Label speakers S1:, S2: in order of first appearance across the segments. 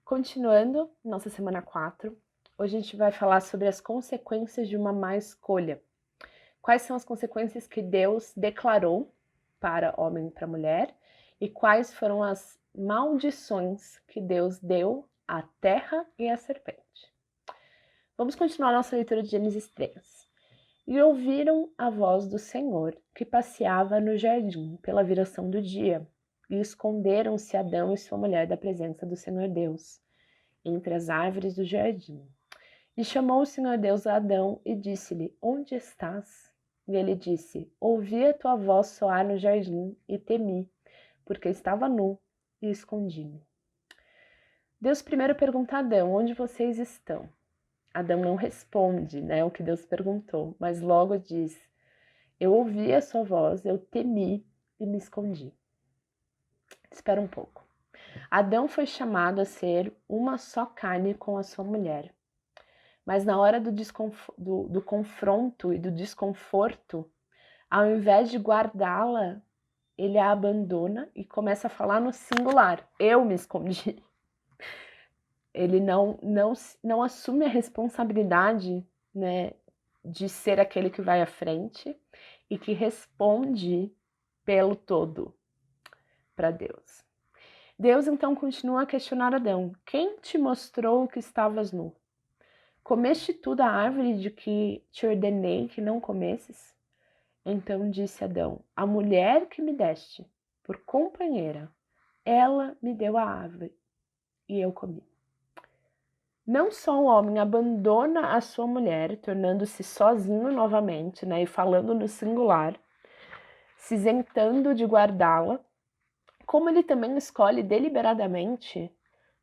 S1: Continuando nossa semana 4, hoje a gente vai falar sobre as consequências de uma má escolha. Quais são as consequências que Deus declarou para homem e para mulher e quais foram as maldições que Deus deu à terra e à serpente. Vamos continuar nossa leitura de Gênesis 3. E ouviram a voz do Senhor, que passeava no jardim pela viração do dia, e esconderam-se Adão e sua mulher da presença do Senhor Deus, entre as árvores do jardim. E chamou o Senhor Deus a Adão e disse-lhe: Onde estás? E ele disse: Ouvi a tua voz soar no jardim e temi, porque estava nu e escondi-me. Deus primeiro pergunta a Adão: Onde vocês estão? Adão não responde, o que Deus perguntou, mas logo diz: Eu ouvi a sua voz, eu temi e me escondi. Espera um pouco. Adão foi chamado a ser uma só carne com a sua mulher. Mas na hora do confronto e do desconforto, ao invés de guardá-la, ele a abandona e começa a falar no singular. Eu me escondi. Ele não assume a responsabilidade, de ser aquele que vai à frente e que responde pelo todo para Deus. Deus então continua a questionar Adão: Quem te mostrou que estavas nu? Comeste tu da árvore de que te ordenei que não comesses? Então disse Adão: A mulher que me deste por companheira, ela me deu a árvore e eu comi. Não só o homem abandona a sua mulher, tornando-se sozinho novamente, e falando no singular, se isentando de guardá-la, como ele também escolhe deliberadamente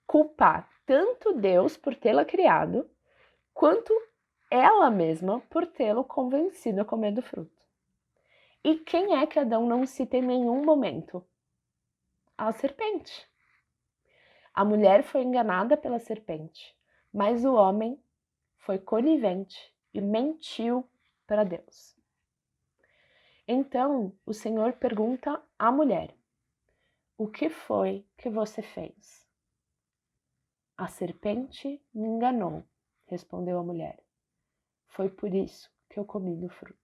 S1: culpar tanto Deus por tê-la criado, quanto ela mesma por tê-lo convencido a comer do fruto. E quem é que Adão não cita em nenhum momento? A serpente. A mulher foi enganada pela serpente, mas o homem foi conivente e mentiu para Deus. Então, o Senhor pergunta à mulher: O que foi que você fez? A serpente me enganou, respondeu a mulher. Foi por isso que eu comi do fruto.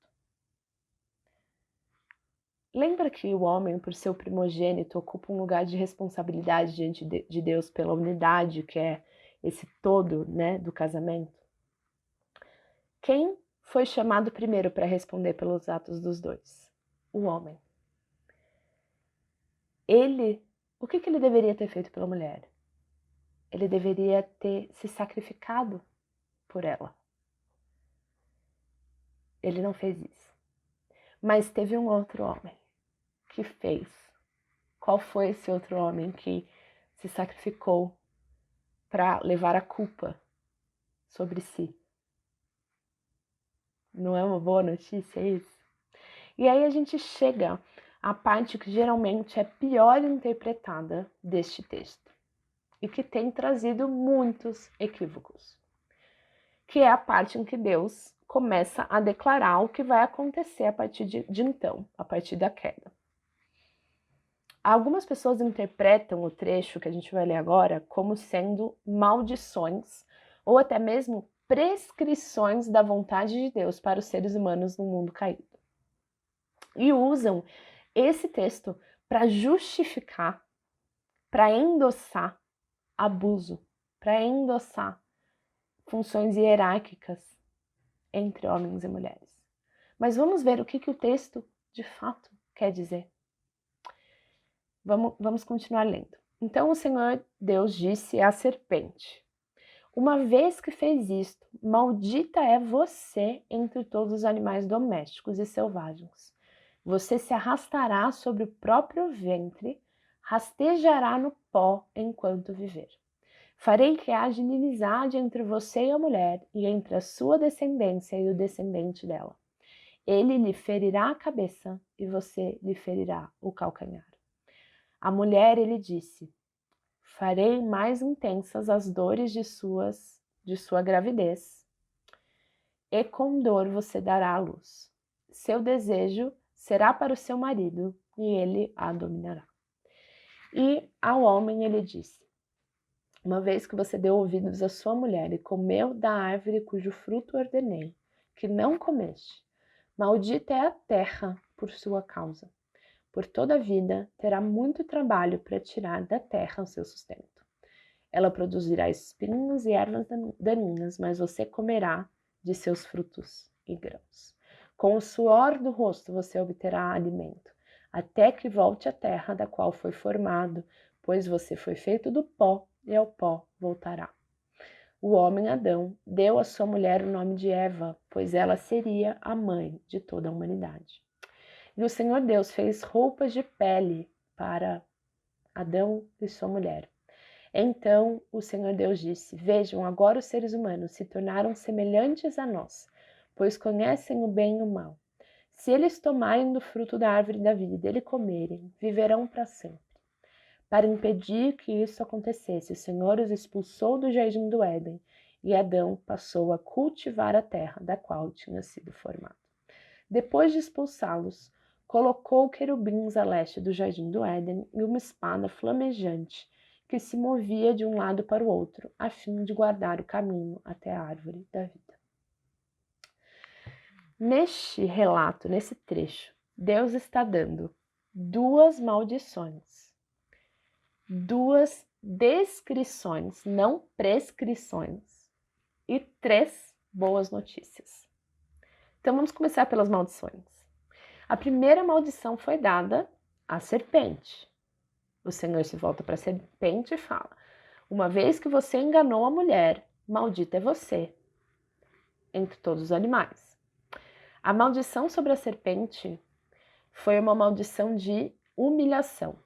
S1: Lembra que o homem, por ser o primogênito, ocupa um lugar de responsabilidade diante de Deus pela unidade, que é esse todo, do casamento? Quem foi chamado primeiro para responder pelos atos dos dois? O homem. O que ele deveria ter feito pela mulher? Ele deveria ter se sacrificado por ela. Ele não fez isso. Mas teve um outro homem que fez. Qual foi esse outro homem que se sacrificou para levar a culpa sobre si? Não é uma boa notícia isso? E aí a gente chega à parte que geralmente é pior interpretada deste texto e que tem trazido muitos equívocos, que é a parte em que Deus começa a declarar o que vai acontecer a partir de então, a partir da queda. Algumas pessoas interpretam o trecho que a gente vai ler agora como sendo maldições ou até mesmo prescrições da vontade de Deus para os seres humanos no mundo caído. E usam esse texto para justificar, para endossar abuso, para endossar funções hierárquicas entre homens e mulheres. Mas vamos ver o que o texto de fato quer dizer. Vamos continuar lendo. Então o Senhor Deus disse à serpente: Uma vez que fez isto, maldita é você entre todos os animais domésticos e selvagens. Você se arrastará sobre o próprio ventre, rastejará no pó enquanto viver. Farei que haja inimizade entre você e a mulher, e entre a sua descendência e o descendente dela. Ele lhe ferirá a cabeça, e você lhe ferirá o calcanhar. A mulher, ele disse: Farei mais intensas as dores de sua gravidez, e com dor você dará à luz. Seu desejo será para o seu marido, e ele a dominará. E ao homem ele disse: uma vez que você deu ouvidos à sua mulher e comeu da árvore cujo fruto ordenei, que não comeste, maldita é a terra por sua causa. Por toda a vida terá muito trabalho para tirar da terra o seu sustento. Ela produzirá espinhos e ervas daninhas, mas você comerá de seus frutos e grãos. Com o suor do rosto você obterá alimento, até que volte à terra da qual foi formado, pois você foi feito do pó e ao pó voltará. O homem Adão deu à sua mulher o nome de Eva, pois ela seria a mãe de toda a humanidade. E o Senhor Deus fez roupas de pele para Adão e sua mulher. Então o Senhor Deus disse: Vejam, agora os seres humanos se tornaram semelhantes a nós, pois conhecem o bem e o mal. Se eles tomarem do fruto da árvore da vida e dele comerem, viverão para sempre. Para impedir que isso acontecesse, o Senhor os expulsou do jardim do Éden, e Adão passou a cultivar a terra da qual tinha sido formado. Depois de expulsá-los, colocou querubins a leste do jardim do Éden e uma espada flamejante que se movia de um lado para o outro, a fim de guardar o caminho até a árvore da vida. Neste relato, nesse trecho, Deus está dando duas maldições, duas descrições, não prescrições, e 3 boas notícias. Então vamos começar pelas maldições. A primeira maldição foi dada à serpente. O Senhor se volta para a serpente e fala: uma vez que você enganou a mulher, maldita é você entre todos os animais. A maldição sobre a serpente foi uma maldição de humilhação.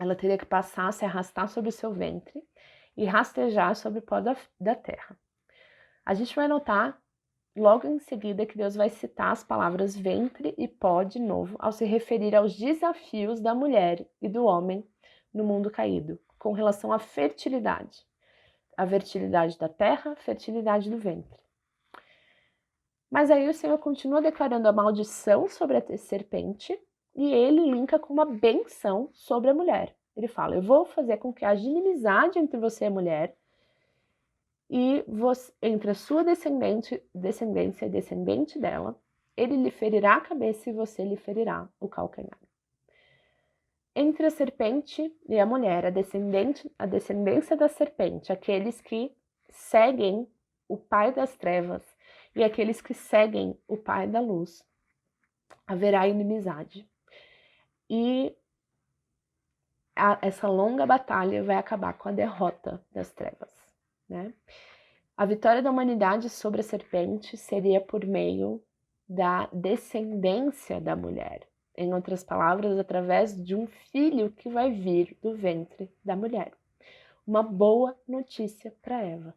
S1: Ela teria que passar a se arrastar sobre o seu ventre e rastejar sobre o pó da terra. A gente vai notar logo em seguida que Deus vai citar as palavras ventre e pó de novo ao se referir aos desafios da mulher e do homem no mundo caído, com relação à fertilidade. A fertilidade da terra, a fertilidade do ventre. Mas aí o Senhor continua declarando a maldição sobre a serpente e ele linka com uma benção sobre a mulher. Ele fala: eu vou fazer com que haja inimizade entre você e a mulher, e você, entre a sua descendência e descendente dela, ele lhe ferirá a cabeça e você lhe ferirá o calcanhar. Entre a serpente e a mulher, a descendência da serpente, aqueles que seguem o pai das trevas e aqueles que seguem o pai da luz, haverá inimizade. E essa longa batalha vai acabar com a derrota das trevas, né? A vitória da humanidade sobre a serpente seria por meio da descendência da mulher. Em outras palavras, através de um filho que vai vir do ventre da mulher. Uma boa notícia para Eva.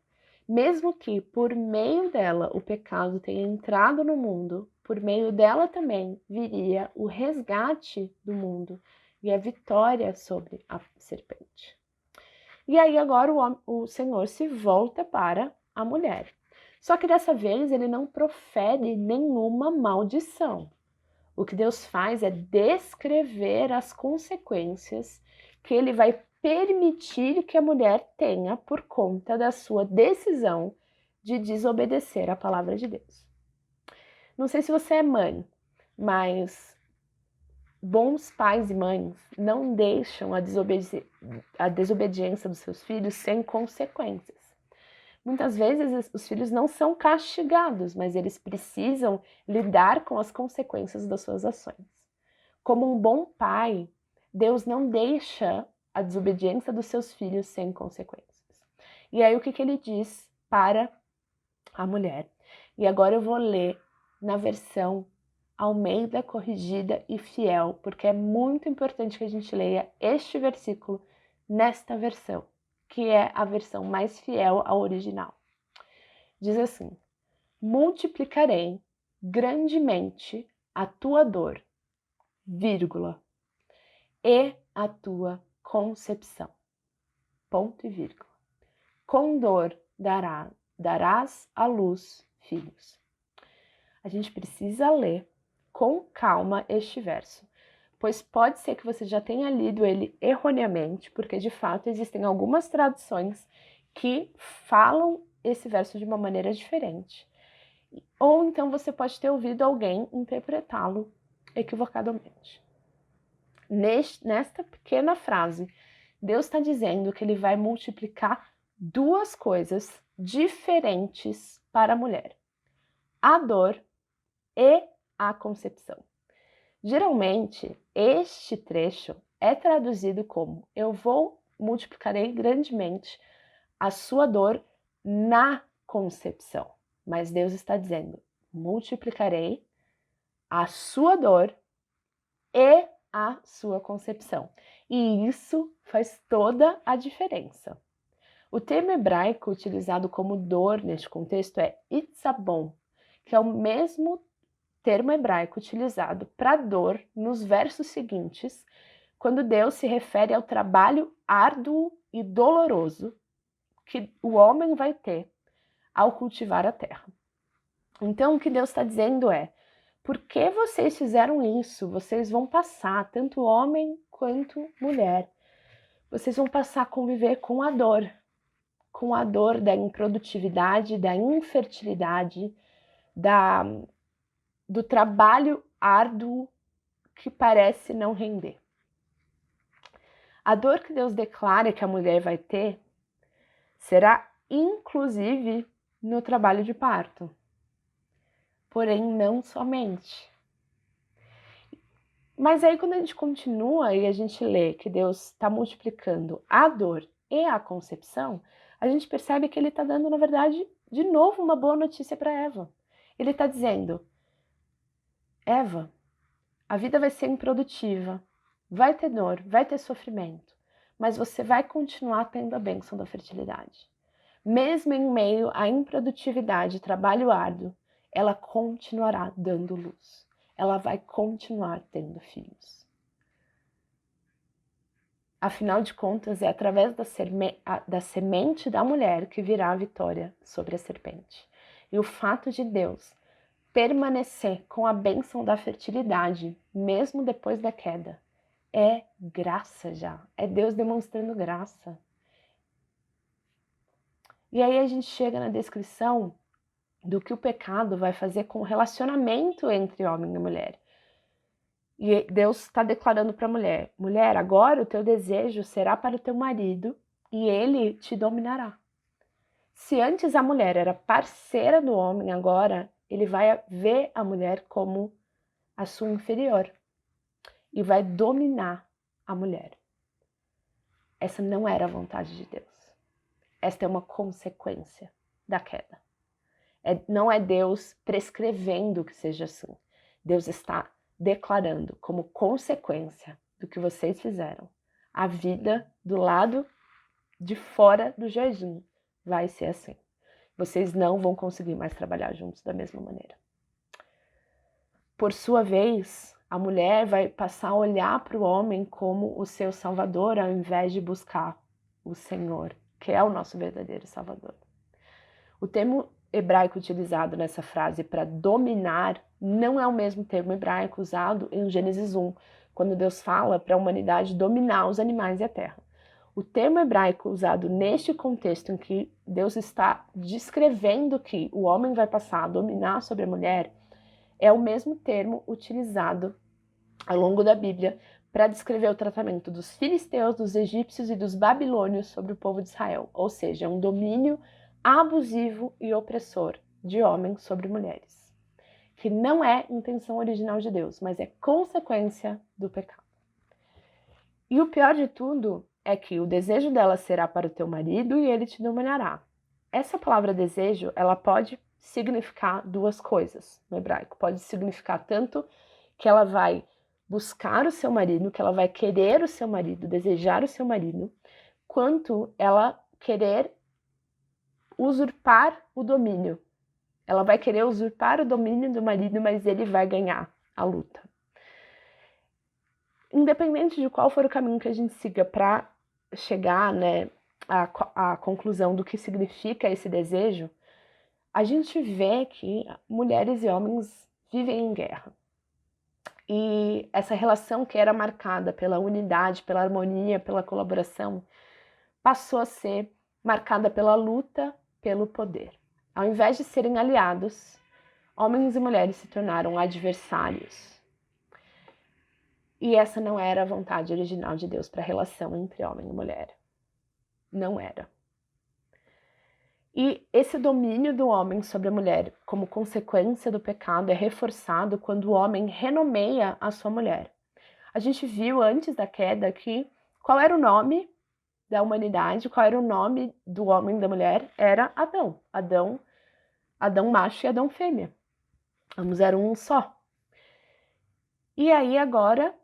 S1: Mesmo que por meio dela o pecado tenha entrado no mundo, por meio dela também viria o resgate do mundo e a vitória sobre a serpente. E aí agora o Senhor se volta para a mulher. Só que dessa vez ele não profere nenhuma maldição. O que Deus faz é descrever as consequências que ele vai permitir que a mulher tenha por conta da sua decisão de desobedecer à palavra de Deus. Não sei se você é mãe, mas bons pais e mães não deixam a desobediência dos seus filhos sem consequências. Muitas vezes os filhos não são castigados, mas eles precisam lidar com as consequências das suas ações. Como um bom pai, Deus não deixa a desobediência dos seus filhos sem consequências. E aí o que ele diz para a mulher? E agora eu vou ler na versão Almeida, Corrigida e Fiel, porque é muito importante que a gente leia este versículo nesta versão, que é a versão mais fiel ao original. Diz assim: multiplicarei grandemente a tua dor, vírgula, e a tua concepção, ponto e vírgula. Com dor darás à luz filhos. A gente precisa ler com calma este verso, pois pode ser que você já tenha lido ele erroneamente, porque de fato existem algumas traduções que falam esse verso de uma maneira diferente. Ou então você pode ter ouvido alguém interpretá-lo equivocadamente. Nesta pequena frase, Deus está dizendo que ele vai multiplicar duas coisas diferentes para a mulher: a dor e a concepção. Geralmente, este trecho é traduzido como: eu multiplicarei grandemente a sua dor na concepção. Mas Deus está dizendo: multiplicarei a sua dor e a sua concepção. E isso faz toda a diferença. O termo hebraico utilizado como dor neste contexto é itzabon, que é o mesmo termo hebraico utilizado para dor nos versos seguintes, quando Deus se refere ao trabalho árduo e doloroso que o homem vai ter ao cultivar a terra. Então, o que Deus está dizendo é: porque vocês fizeram isso, vocês vão passar, tanto homem quanto mulher, vocês vão passar a conviver com a dor da improdutividade, da infertilidade, do trabalho árduo que parece não render. A dor que Deus declara que a mulher vai ter será inclusive no trabalho de parto, porém não somente. Mas aí quando a gente continua e a gente lê que Deus está multiplicando a dor e a concepção, a gente percebe que ele está dando, na verdade, de novo uma boa notícia para Eva. Ele está dizendo: Eva, a vida vai ser improdutiva, vai ter dor, vai ter sofrimento, mas você vai continuar tendo a bênção da fertilidade. Mesmo em meio à improdutividade e trabalho árduo, ela continuará dando luz. Ela vai continuar tendo filhos. Afinal de contas, é através da semente da mulher que virá a vitória sobre a serpente. E o fato de Deus permanecer com a bênção da fertilidade, mesmo depois da queda, é graça já. É Deus demonstrando graça. E aí a gente chega na descrição do que o pecado vai fazer com o relacionamento entre homem e mulher. E Deus está declarando para a mulher: mulher, agora o teu desejo será para o teu marido e ele te dominará. Se antes a mulher era parceira do homem, agora ele vai ver a mulher como a sua inferior e vai dominar a mulher. Essa não era a vontade de Deus. Esta é uma consequência da queda. Não é Deus prescrevendo que seja assim. Deus está declarando como consequência do que vocês fizeram. A vida do lado de fora do jardim vai ser assim. Vocês não vão conseguir mais trabalhar juntos da mesma maneira. Por sua vez, a mulher vai passar a olhar para o homem como o seu salvador, ao invés de buscar o Senhor, que é o nosso verdadeiro salvador. O termo hebraico utilizado nessa frase para dominar não é o mesmo termo hebraico usado em Gênesis 1, quando Deus fala para a humanidade dominar os animais e a terra. O termo hebraico usado neste contexto em que Deus está descrevendo que o homem vai passar a dominar sobre a mulher é o mesmo termo utilizado ao longo da Bíblia para descrever o tratamento dos filisteus, dos egípcios e dos babilônios sobre o povo de Israel, ou seja, um domínio abusivo e opressor de homens sobre mulheres, que não é intenção original de Deus, mas é consequência do pecado. E o pior de tudo é que o desejo dela será para o teu marido e ele te dominará. Essa palavra desejo, ela pode significar duas coisas no hebraico. Pode significar tanto que ela vai buscar o seu marido, que ela vai querer o seu marido, desejar o seu marido, quanto ela querer usurpar o domínio. Ela vai querer usurpar o domínio do marido, mas ele vai ganhar a luta. Independente de qual for o caminho que a gente siga para chegar, à conclusão do que significa esse desejo, a gente vê que mulheres e homens vivem em guerra. E essa relação que era marcada pela unidade, pela harmonia, pela colaboração, passou a ser marcada pela luta pelo poder. Ao invés de serem aliados, homens e mulheres se tornaram adversários. E essa não era a vontade original de Deus para a relação entre homem e mulher. Não era. E esse domínio do homem sobre a mulher, como consequência do pecado, é reforçado quando o homem renomeia a sua mulher. A gente viu antes da queda que qual era o nome da humanidade, qual era o nome do homem e da mulher? Era Adão. Adão macho e Adão fêmea. Ambos eram um só. E aí agora,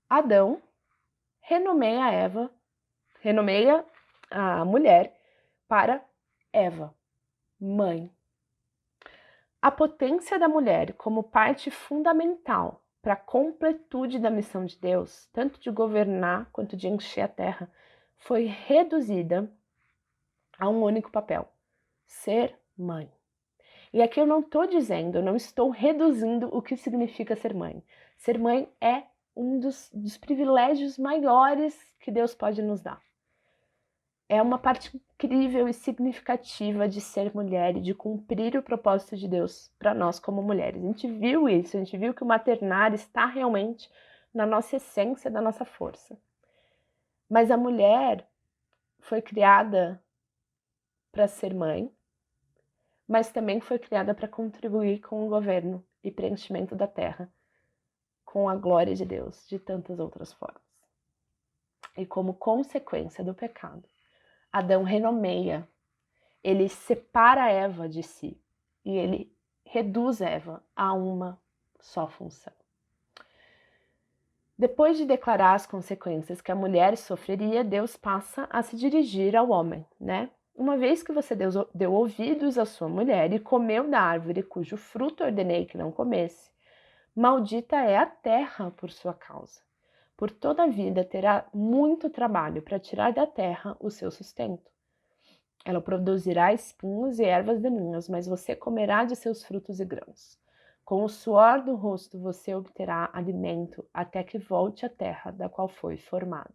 S1: Adão renomeia a mulher para Eva, mãe. A potência da mulher como parte fundamental para a completude da missão de Deus, tanto de governar quanto de encher a terra, foi reduzida a um único papel: ser mãe. E aqui eu não estou reduzindo o que significa ser mãe. Ser mãe é um dos privilégios maiores que Deus pode nos dar. É uma parte incrível e significativa de ser mulher e de cumprir o propósito de Deus para nós como mulheres. A gente viu isso, a gente viu que o maternar está realmente na nossa essência, da nossa força. Mas a mulher foi criada para ser mãe, mas também foi criada para contribuir com o governo e preenchimento da terra, com a glória de Deus, de tantas outras formas. E como consequência do pecado, Adão renomeia, ele separa Eva de si e ele reduz Eva a uma só função. Depois de declarar as consequências que a mulher sofreria, Deus passa a se dirigir ao homem, né? Uma vez que você deu ouvidos à sua mulher e comeu da árvore cujo fruto ordenei que não comesse, maldita é a terra por sua causa. Por toda a vida terá muito trabalho para tirar da terra o seu sustento. Ela produzirá espinhos e ervas daninhas, mas você comerá de seus frutos e grãos. Com o suor do rosto você obterá alimento até que volte à terra da qual foi formado.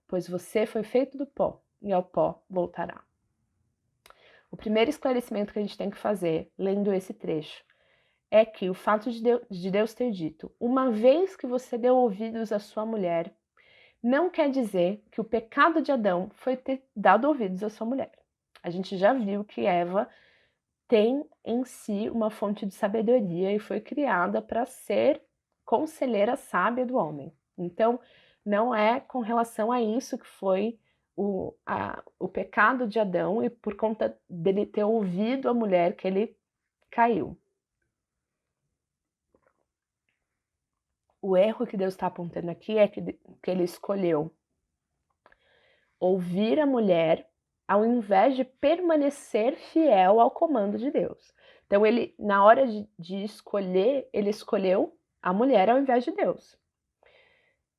S1: Pois você foi feito do pó e ao pó voltará. O primeiro esclarecimento que a gente tem que fazer, lendo esse trecho, é que o fato de Deus ter dito, uma vez que você deu ouvidos à sua mulher, não quer dizer que o pecado de Adão foi ter dado ouvidos à sua mulher. A gente já viu que Eva tem em si uma fonte de sabedoria e foi criada para ser conselheira sábia do homem. Então, não é com relação a isso que foi o pecado de Adão e por conta dele ter ouvido a mulher que ele caiu. O erro que Deus está apontando aqui é que ele escolheu ouvir a mulher ao invés de permanecer fiel ao comando de Deus. Então, ele, na hora de escolher, ele escolheu a mulher ao invés de Deus.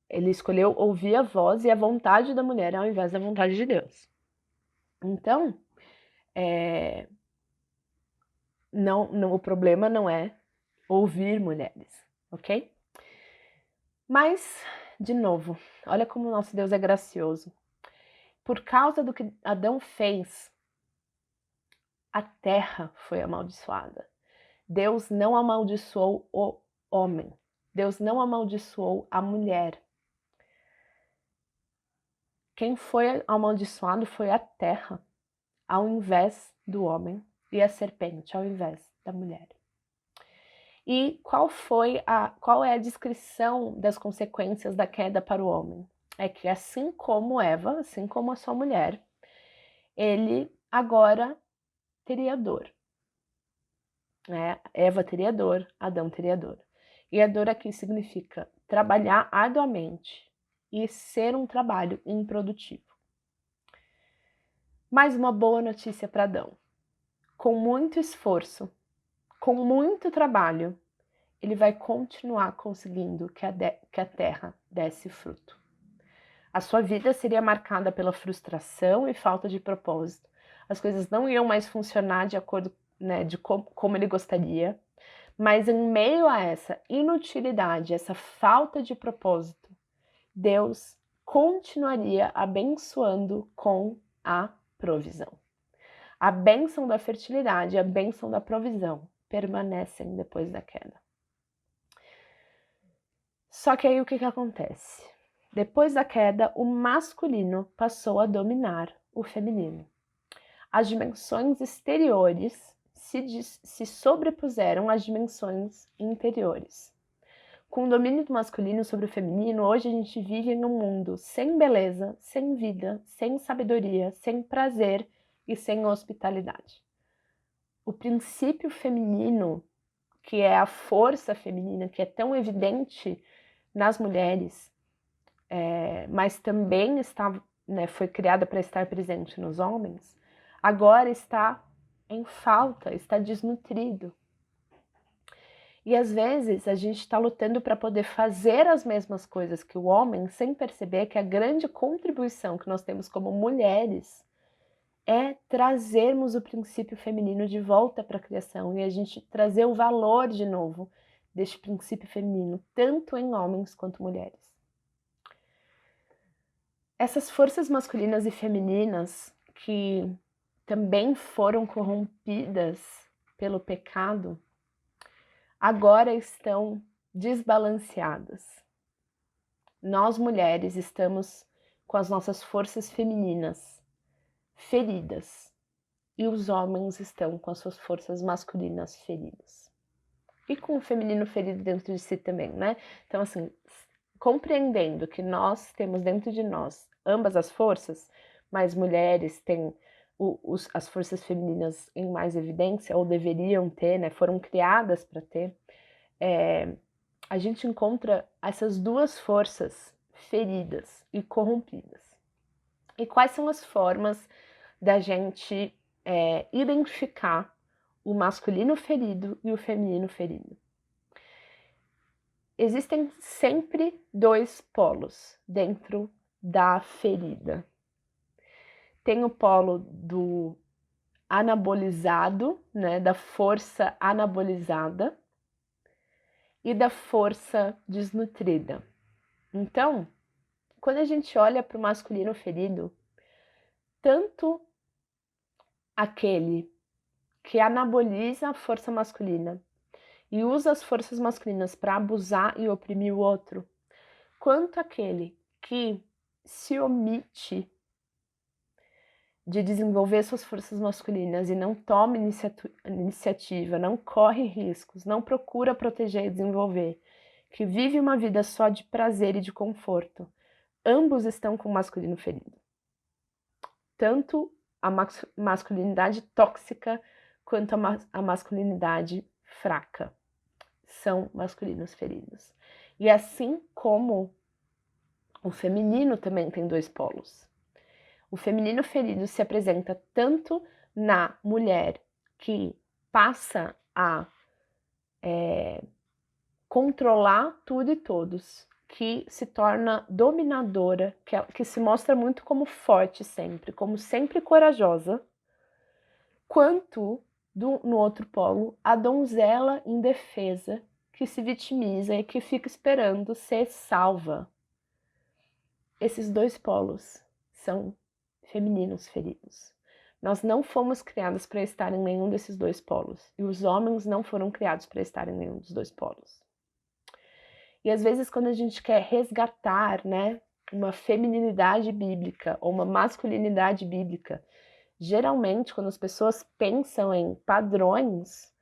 S1: Ele escolheu ouvir a voz e a vontade da mulher ao invés da vontade de Deus. Então, o problema não é ouvir mulheres, ok? Mas, de novo, olha como o nosso Deus é gracioso. Por causa do que Adão fez, a terra foi amaldiçoada. Deus não amaldiçoou o homem. Deus não amaldiçoou a mulher. Quem foi amaldiçoado foi a terra, ao invés do homem, e a serpente, ao invés da mulher. E qual é a descrição das consequências da queda para o homem? É que assim como Eva, assim como a sua mulher, ele agora teria dor. Eva teria dor, Adão teria dor. E a dor aqui significa trabalhar arduamente e ser um trabalho improdutivo. Mais uma boa notícia para Adão. Com muito esforço, com muito trabalho, ele vai continuar conseguindo que a terra desse fruto. A sua vida seria marcada pela frustração e falta de propósito. As coisas não iam mais funcionar de acordo, de como ele gostaria, Mas em meio a essa inutilidade, essa falta de propósito, Deus continuaria abençoando com a provisão. A bênção da fertilidade e a bênção da provisão permanecem depois da queda. Só que aí o que acontece? Depois da queda, o masculino passou a dominar o feminino. As dimensões exteriores se sobrepuseram às dimensões interiores. Com o domínio do masculino sobre o feminino, hoje a gente vive em um mundo sem beleza, sem vida, sem sabedoria, sem prazer e sem hospitalidade. O princípio feminino, que é a força feminina, que é tão evidente nas mulheres, mas também foi criada para estar presente nos homens, agora está em falta, está desnutrido. E às vezes a gente está lutando para poder fazer as mesmas coisas que o homem, sem perceber que a grande contribuição que nós temos como mulheres é trazermos o princípio feminino de volta para a criação e a gente trazer o valor de novo deste princípio feminino, tanto em homens quanto mulheres. Essas forças masculinas e femininas que também foram corrompidas pelo pecado, agora estão desbalanceadas. Nós, mulheres, estamos com as nossas forças femininas feridas e os homens estão com as suas forças masculinas feridas. E com o feminino ferido dentro de si também, né? Então, assim, compreendendo que nós temos dentro de nós ambas as forças, mas mulheres têm as forças femininas em mais evidência, ou deveriam ter, né? Foram criadas para ter. A gente encontra essas duas forças feridas e corrompidas. E quais são as formas da gente identificar o masculino ferido e o feminino ferido? Existem sempre dois polos dentro da ferida. Tem o polo do anabolizado, né, da força anabolizada, e da força desnutrida. Então, quando a gente olha para o masculino ferido, tanto aquele que anaboliza a força masculina e usa as forças masculinas para abusar e oprimir o outro, quanto aquele que se omite de desenvolver suas forças masculinas e não toma iniciativa, não corre riscos, não procura proteger e desenvolver, que vive uma vida só de prazer e de conforto, ambos estão com o masculino ferido. Tanto a masculinidade tóxica quanto a masculinidade fraca são masculinos feridos. E assim como o feminino também tem dois polos. O feminino ferido se apresenta tanto na mulher que passa a controlar tudo e todos, que se torna dominadora, que se mostra muito como forte sempre, como sempre corajosa, quanto no outro polo, a donzela indefesa que se vitimiza e que fica esperando ser salva. Esses dois polos são femininos feridos. Nós não fomos criados para estar em nenhum desses dois polos. E os homens não foram criados para estar em nenhum dos dois polos. E às vezes quando a gente quer resgatar, né, uma feminilidade bíblica ou uma masculinidade bíblica, geralmente quando as pessoas pensam em padrões,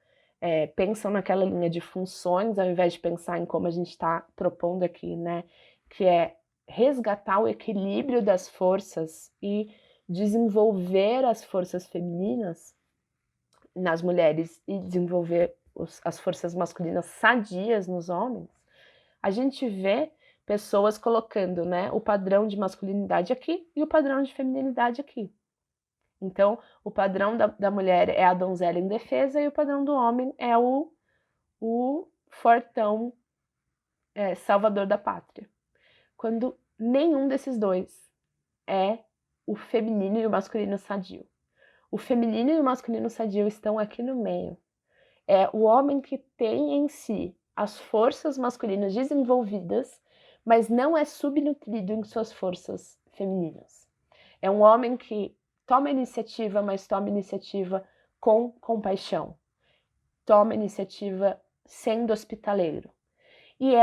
S1: pensam naquela linha de funções, ao invés de pensar em como a gente está propondo aqui, né, que é resgatar o equilíbrio das forças e desenvolver as forças femininas nas mulheres e desenvolver as forças masculinas sadias nos homens, a gente vê pessoas colocando, né, o padrão de masculinidade aqui e o padrão de feminilidade aqui. Então, o padrão da mulher é a donzela indefesa e o padrão do homem é o fortão salvador da pátria. Quando nenhum desses dois é o feminino e o masculino sadio. O feminino e o masculino sadio estão aqui no meio. É o homem que tem em si as forças masculinas desenvolvidas, mas não é subnutrido em suas forças femininas. É um homem que toma iniciativa, mas toma iniciativa com compaixão. Toma iniciativa sendo hospitaleiro. E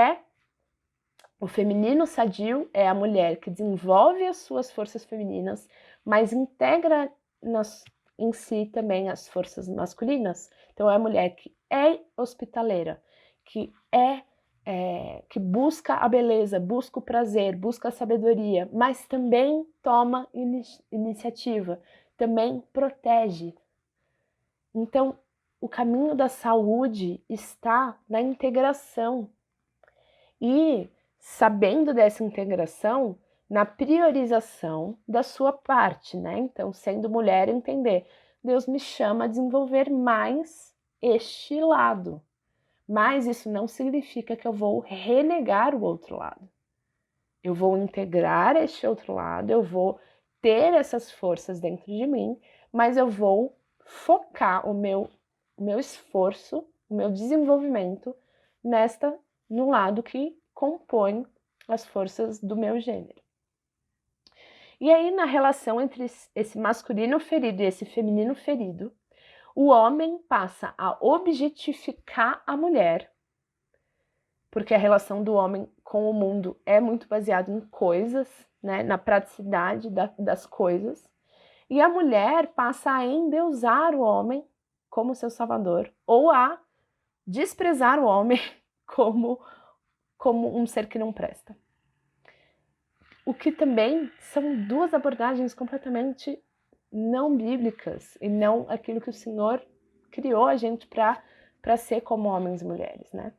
S1: o feminino sadio é a mulher que desenvolve as suas forças femininas, mas integra em si também as forças masculinas. Então é a mulher que é hospitaleira, que que busca a beleza, busca o prazer, busca a sabedoria, mas também toma iniciativa, também protege. Então, o caminho da saúde está na integração. E, sabendo dessa integração, na priorização da sua parte, né? Então, sendo mulher, entender, Deus me chama a desenvolver mais este lado. Mas isso não significa que eu vou renegar o outro lado. Eu vou integrar este outro lado, eu vou ter essas forças dentro de mim, mas eu vou focar o meu esforço, o meu desenvolvimento no lado que compõe as forças do meu gênero. E aí, na relação entre esse masculino ferido e esse feminino ferido, o homem passa a objetificar a mulher, porque a relação do homem com o mundo é muito baseada em coisas, né, na praticidade das coisas, e a mulher passa a endeusar o homem como seu salvador, ou a desprezar o homem como um ser que não presta. O que também são duas abordagens completamente não bíblicas e não aquilo que o Senhor criou a gente para ser como homens e mulheres, né?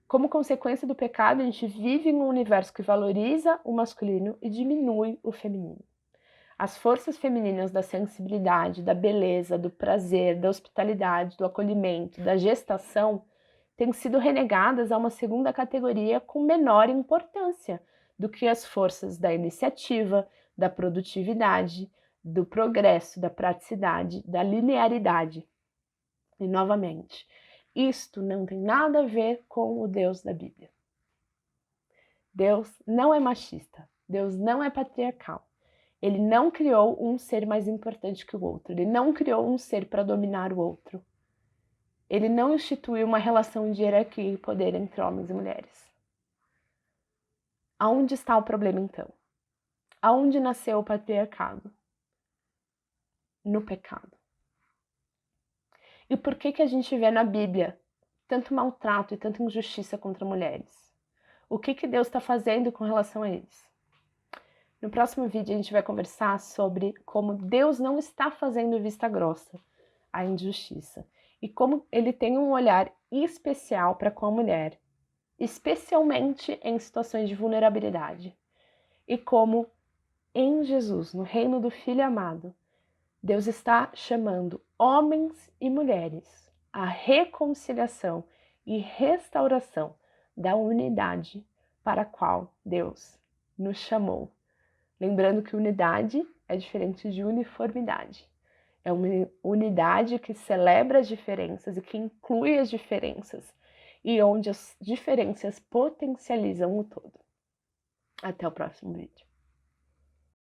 S1: Como consequência do pecado, a gente vive em um universo que valoriza o masculino e diminui o feminino. As forças femininas da sensibilidade, da beleza, do prazer, da hospitalidade, do acolhimento, da gestação têm sido renegadas a uma segunda categoria com menor importância do que as forças da iniciativa, da produtividade, do progresso, da praticidade, da linearidade. E, novamente, isto não tem nada a ver com o Deus da Bíblia. Deus não é machista, Deus não é patriarcal. Ele não criou um ser mais importante que o outro, ele não criou um ser para dominar o outro. Ele não instituiu uma relação de hierarquia e poder entre homens e mulheres. Aonde está o problema, então? Aonde nasceu o patriarcado? No pecado. E por que a gente vê na Bíblia tanto maltrato e tanta injustiça contra mulheres? O que Deus está fazendo com relação a eles? No próximo vídeo a gente vai conversar sobre como Deus não está fazendo vista grossa à injustiça e como ele tem um olhar especial para com a mulher, especialmente em situações de vulnerabilidade. E como em Jesus, no reino do Filho amado, Deus está chamando homens e mulheres à reconciliação e restauração da unidade para a qual Deus nos chamou. Lembrando que unidade é diferente de uniformidade. É uma unidade que celebra as diferenças e que inclui as diferenças, e onde as diferenças potencializam o todo. Até o próximo vídeo.